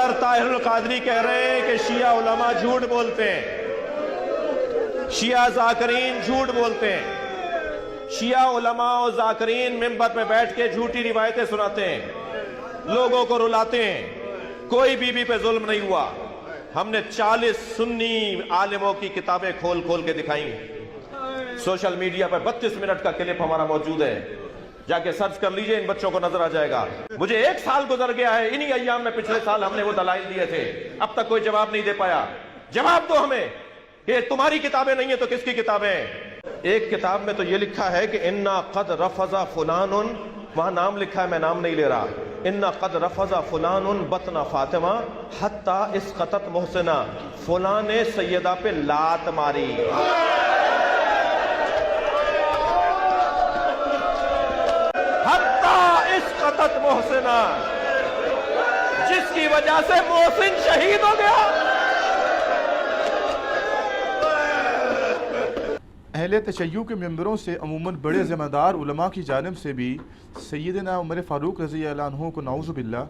Doctor Tahir al-Qadri کہہ رہے ہیں کہ شیعہ علماء جھوٹ بولتے ہیں، شیعہ ذاکرین جھوٹ بولتے ہیں، شیعہ علماء اور ذاکرین منبر میں بیٹھ کے جھوٹی روایتیں سناتے ہیں، لوگوں کو رلاتے ہیں۔ کوئی بی بی پہ ظلم نہیں ہوا۔ ہم نے 40 سنی عالموں کی کتابیں کھول کھول کے دکھائیں۔ سوشل میڈیا پر 32 منٹ کا کلپ ہمارا موجود ہے، جا کے سرچ کر لیجئے، ان بچوں کو نظر آ جائے گا۔ مجھے 1 سال گزر گیا ہے، انہی ایام میں پچھلے سال ہم نے وہ دلائل دیے تھے، اب تک کوئی جواب نہیں دے پایا۔ جواب دو ہمیں کہ تمہاری کتابیں نہیں ہیں تو کس کی کتابیں ہیں؟ ایک کتاب میں تو یہ لکھا ہے کہ اِنَّا قَدْ رَفَضَ فُلَانٌ، وہاں نام لکھا ہے، میں نام نہیں لے رہا، اِنَّا قَدْ رَفَضَ فُلَانٌ بَطْنَ فاطمہ حَتَّى اِسْقَطَتْ مُحْسِنَا، فلاں نے سیدہ پہ لات ماری۔ حَتَّى اِسْقَطَتْ مُحْسِنَا، جس کی وجہ سے محسن شہید ہو گیا۔ اہل تشیع کے ممبروں سے عموماً بڑے ذمہ دار علماء کی جانب سے بھی سیدنا عمر فاروق رضی اللہ عنہ کو نعوذ باللہ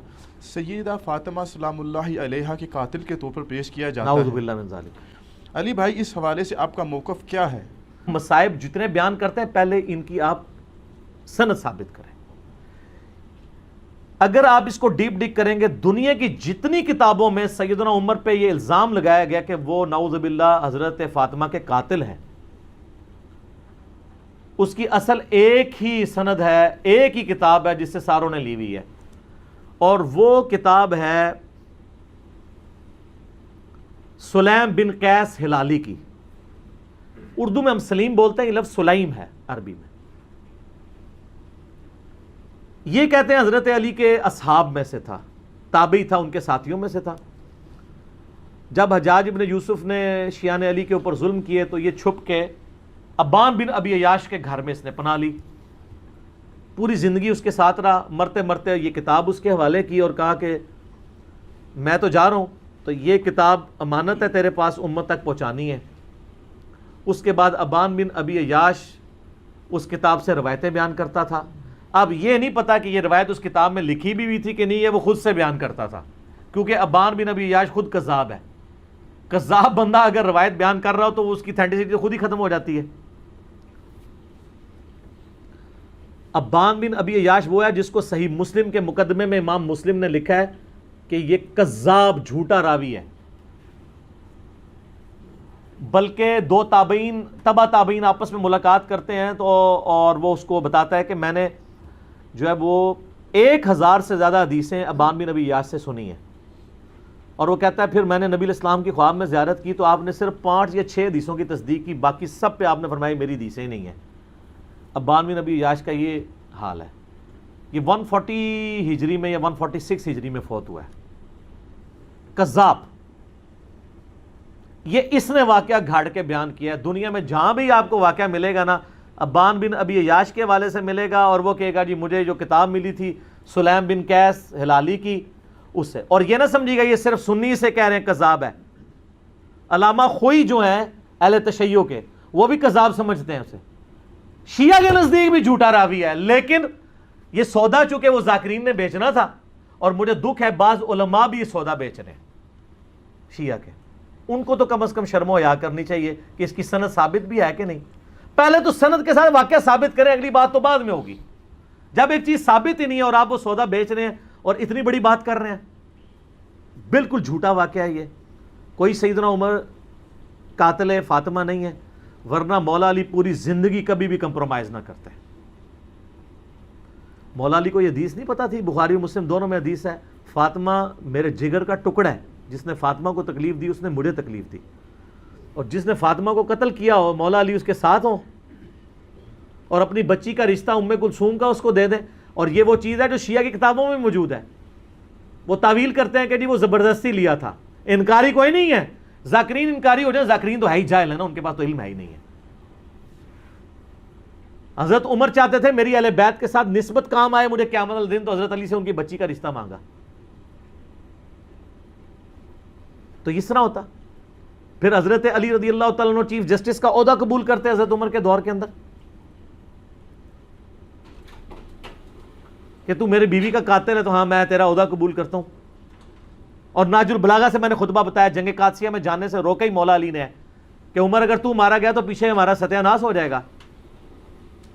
سیدہ فاطمہ سلام اللہ علیہا کے قاتل کے طور پر پیش کیا جاتا ہے۔ نعوذ باللہ من ذالک۔ علی بھائی، اس حوالے سے آپ کا موقف کیا ہے؟ مصائب جتنے بیان کرتے ہیں پہلے ان کی آپ سند ثابت کریں۔ اگر آپ اس کو ڈیپ ڈگ کریں گے، دنیا کی جتنی کتابوں میں سیدنا عمر پہ یہ الزام لگایا گیا کہ وہ نعوذ باللہ حضرت فاطمہ کے قاتل ہیں، اس کی اصل ایک ہی سند ہے، ایک ہی کتاب ہے جس سے ساروں نے لی ہوئی ہے، اور وہ کتاب ہے سلیم بن قیس ہلالی کی۔ اردو میں ہم سلیم بولتے ہیں، یہ لفظ سلیم ہے عربی میں۔ یہ کہتے ہیں حضرت علی کے اصحاب میں سے تھا، تابعی تھا، ان کے ساتھیوں میں سے تھا۔ جب حجاج ابن یوسف نے شیعان علی کے اوپر ظلم کیے تو یہ چھپ کے ابان بن ابی عیاش کے گھر میں اس نے پناہ لی، پوری زندگی اس کے ساتھ رہا۔ مرتے مرتے یہ کتاب اس کے حوالے کی اور کہا کہ میں تو جا رہا ہوں، تو یہ کتاب امانت ہے تیرے پاس، امت تک پہنچانی ہے۔ اس کے بعد ابان بن ابی عیاش اس کتاب سے روایتیں بیان کرتا تھا۔ اب یہ نہیں پتا کہ یہ روایت اس کتاب میں لکھی بھی ہوئی تھی کہ نہیں ہے، وہ خود سے بیان کرتا تھا، کیونکہ ابان بن ابی عیاش خود کذاب ہے۔ کذاب بندہ اگر روایت بیان کر رہا ہو تو اس کی اتھینٹسٹی خود ہی ختم ہو جاتی ہے۔ ابان بن ابی عیاش وہ ہے جس کو صحیح مسلم کے مقدمے میں امام مسلم نے لکھا ہے کہ یہ کذاب، جھوٹا راوی ہے۔ بلکہ 2 تابعین، تبع تابعین آپس میں ملاقات کرتے ہیں تو اور وہ اس کو بتاتا ہے کہ میں نے جو ہے وہ 1000 سے زیادہ حدیثیں ابان بن ابی عیاش سے سنی ہیں، اور وہ کہتا ہے پھر میں نے نبی علیہ السلام کی خواب میں زیارت کی تو آپ نے صرف 5 یا 6 حدیثوں کی تصدیق کی، باقی سب پہ آپ نے فرمایا میری حدیثیں ہی نہیں ہیں۔ ابان بن ابی عیاش کا یہ حال ہے۔ یہ 140 ہجری میں یا 146 ہجری میں فوت ہوا ہے۔ کذاب۔ یہ اس نے واقعہ گھاڑ کے بیان کیا ہے۔ دنیا میں جہاں بھی آپ کو واقعہ ملے گا نا، ابان بن ابی عیاش کے حوالے سے ملے گا، اور وہ کہے گا جی مجھے جو کتاب ملی تھی سلیم بن قیس ہلالی کی، اس سے۔ اور یہ نہ سمجھیے گا یہ صرف سنی سے کہہ رہے ہیں کذاب ہے۔ علامہ خوئی جو ہیں اہل تشیع کے، وہ بھی کذاب سمجھتے ہیں اسے۔ شیعہ کے نزدیک بھی جھوٹا راوی ہے، لیکن یہ سودا چونکہ وہ ذاکرین نے بیچنا تھا، اور مجھے دکھ ہے بعض علماء بھی یہ سودا بیچ رہے ہیں شیعہ کے۔ ان کو تو کم از کم شرم و حیا کرنی چاہیے کہ اس کی سند ثابت بھی ہے کہ نہیں۔ پہلے تو سند کے ساتھ واقعہ ثابت کریں، اگلی بات تو بعد میں ہوگی۔ جب ایک چیز ثابت ہی نہیں ہے اور آپ وہ سودا بیچ رہے ہیں اور اتنی بڑی بات کر رہے ہیں، بالکل جھوٹا واقعہ ہے یہ۔ کوئی سیدنا عمر قاتل فاطمہ نہیں ہے، ورنہ مولا علی پوری زندگی کبھی بھی کمپرومائز نہ کرتے۔ مولا علی کو یہ حدیث نہیں پتا تھی، بخاری و مسلم دونوں میں حدیث ہے، فاطمہ میرے جگر کا ٹکڑا ہے، جس نے فاطمہ کو تکلیف دی اس نے مجھے تکلیف دی، اور جس نے فاطمہ کو قتل کیا ہو مولا علی اس کے ساتھ ہوں، اور اپنی بچی کا رشتہ ام کلثوم کا اس کو دے دیں۔ اور یہ وہ چیز ہے جو شیعہ کی کتابوں میں موجود ہے۔ وہ تعویل کرتے ہیں کہ جی وہ زبردستی لیا تھا، انکاری کوئی نہیں ہے۔ ذاکرین انکاری ہو جائے، ذاکرین تو ہے ہی جاہل ہے نا، ان کے پاس تو علم ہے ہی نہیں ہے۔ حضرت عمر چاہتے تھے میری اہل بیت کے ساتھ نسبت کام آئے مجھے قیامت الدین، تو حضرت علی سے ان کی بچی کا رشتہ مانگا۔ تو اس طرح ہوتا۔ پھر حضرت علی رضی اللہ تعالیٰ عنہ چیف جسٹس کا عہدہ قبول کرتے حضرت عمر کے دور کے اندر، کہ تو میرے بیوی کا قاتل ہے تو ہاں میں تیرا عہدہ قبول کرتا ہوں۔ اور ناج البلاغہ سے میں نے خطبہ بتایا جنگ قادسیہ میں جانے سے روکا ہی مولا علی نے ہے کہ عمر اگر تو مارا گیا تو پیچھے ہمارا ستیہ ناس ہو جائے گا.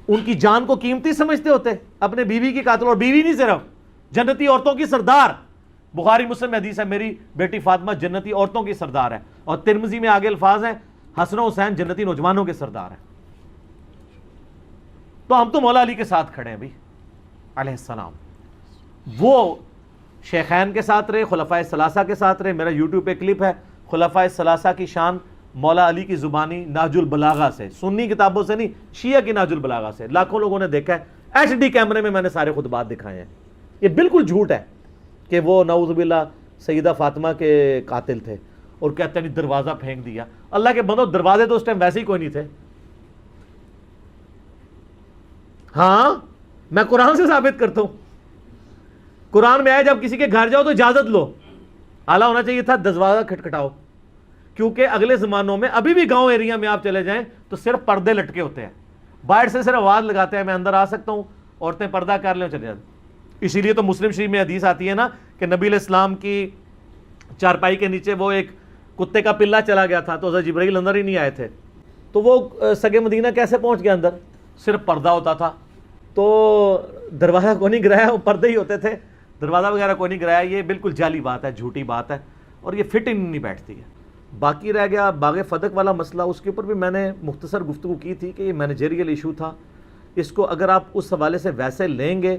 ان کی جان کو قیمتی سمجھتے ہوتے, اپنے بیوی کی قاتل, اور بیوی نہیں صرف, جنتی عورتوں کی سردار. بخاری مسلم میں حدیث ہے میری بیٹی فاطمہ جنتی عورتوں کی سردار ہے, اور ترمذی میں آگے الفاظ ہیں حسن و حسین جنتی نوجوانوں کے سردار ہیں. تو ہم تو مولا علی کے ساتھ کھڑے ہیں بھی علیہ السلام. وہ شیخین کے ساتھ رہے, خلفائے ثلاثہ کے ساتھ رہے. میرا یوٹیوب پہ کلپ ہے خلفائے ثلاثہ کی شان مولا علی کی زبانی نہج البلاغہ سے, سنی کتابوں سے نہیں, شیعہ کی نہج البلاغہ سے. لاکھوں لوگوں نے دیکھا ہے, ایچ ڈی کیمرے میں نے سارے خطبات دکھائے ہیں. یہ بالکل جھوٹ ہے کہ وہ نعوذ باللہ سیدہ فاطمہ کے قاتل تھے, اور کہتے ہیں دروازہ پھینک دیا. اللہ کے بندو, دروازے تو اس ٹائم ویسے ہی کوئی نہیں تھے. ہاں میں قرآن سے ثابت کرتا ہوں, قرآن میں آیا جب کسی کے گھر جاؤ تو اجازت لو. اعلیٰ ہونا چاہیے تھا دروازہ کھٹکھٹاؤ, کیونکہ اگلے زمانوں میں ابھی بھی گاؤں ایریا میں آپ چلے جائیں تو صرف پردے لٹکے ہوتے ہیں, باہر سے صرف آواز لگاتے ہیں میں اندر آ سکتا ہوں, عورتیں پردہ کر لیں چلے جاتے. اسی لیے تو مسلم شریف میں حدیث آتی ہے نا کہ نبی علیہ السلام کی چارپائی کے نیچے وہ ایک کتے کا پلہ چلا گیا تھا تو حضرت جبرائیل اندر ہی نہیں آئے تھے. تو وہ سگے مدینہ کیسے پہنچ گیا اندر؟ صرف پردہ ہوتا تھا. تو دروازہ کو نہیں گرایا, وہ پردے ہی ہوتے تھے, دروازہ وغیرہ کو نہیں گرایا. یہ بالکل جعلی بات ہے, جھوٹی بات ہے, اور یہ فٹ ان نہیں بیٹھتی ہے. باقی رہ گیا باغ فدق والا مسئلہ, اس کے اوپر بھی میں نے مختصر گفتگو کی تھی کہ یہ مینیجریل ایشو تھا. اس کو اگر آپ اس حوالے سے ویسے لیں گے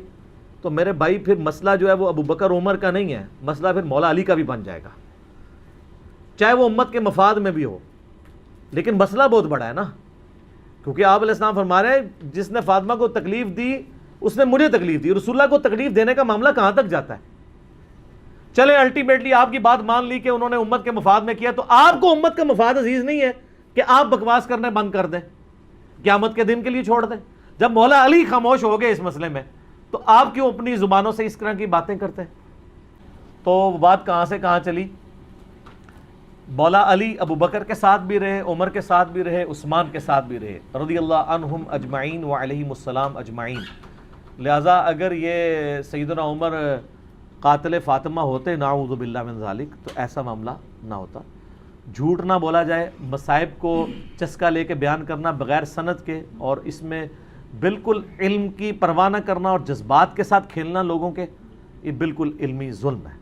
تو میرے بھائی پھر مسئلہ جو ہے وہ ابو بکر عمر کا نہیں ہے, مسئلہ پھر مولا علی کا بھی بن جائے گا, چاہے وہ امت کے مفاد میں بھی ہو. لیکن مسئلہ بہت بڑا ہے نا, کیونکہ آپ علیہ السلام فرما رہے ہیں جس نے فاطمہ کو تکلیف دی اس نے مجھے تکلیف دی. رسول اللہ کو تکلیف دینے کا معاملہ کہاں تک جاتا ہے؟ چلے الٹیمیٹلی آپ کی بات مان لی کہ انہوں نے امت کے مفاد میں کیا, تو آپ کو امت کا مفاد عزیز نہیں ہے کہ آپ بکواس کرنے بند کر دیں, قیامت کے دن کے لیے چھوڑ دیں. جب مولا علی خاموش ہو گئے اس مسئلے میں تو آپ کیوں اپنی زبانوں سے اس طرح کی باتیں کرتے ہیں؟ تو بات کہاں سے کہاں چلی. مولا علی ابو بکر کے ساتھ بھی رہے, عمر کے ساتھ بھی رہے, عثمان کے ساتھ بھی رہے, رضی اللہ عنہم اجمعین وعلیہم السلام اجمعین. لہٰذا اگر یہ سیدنا عمر قاتل فاطمہ ہوتے نعوذ باللہ من ذالک تو ایسا معاملہ نہ ہوتا. جھوٹ نہ بولا جائے, مصائب کو چسکا لے کے بیان کرنا بغیر سند کے, اور اس میں بالکل علم کی پرواہ نہ کرنا اور جذبات کے ساتھ کھیلنا لوگوں کے, یہ بالکل علمی ظلم ہے.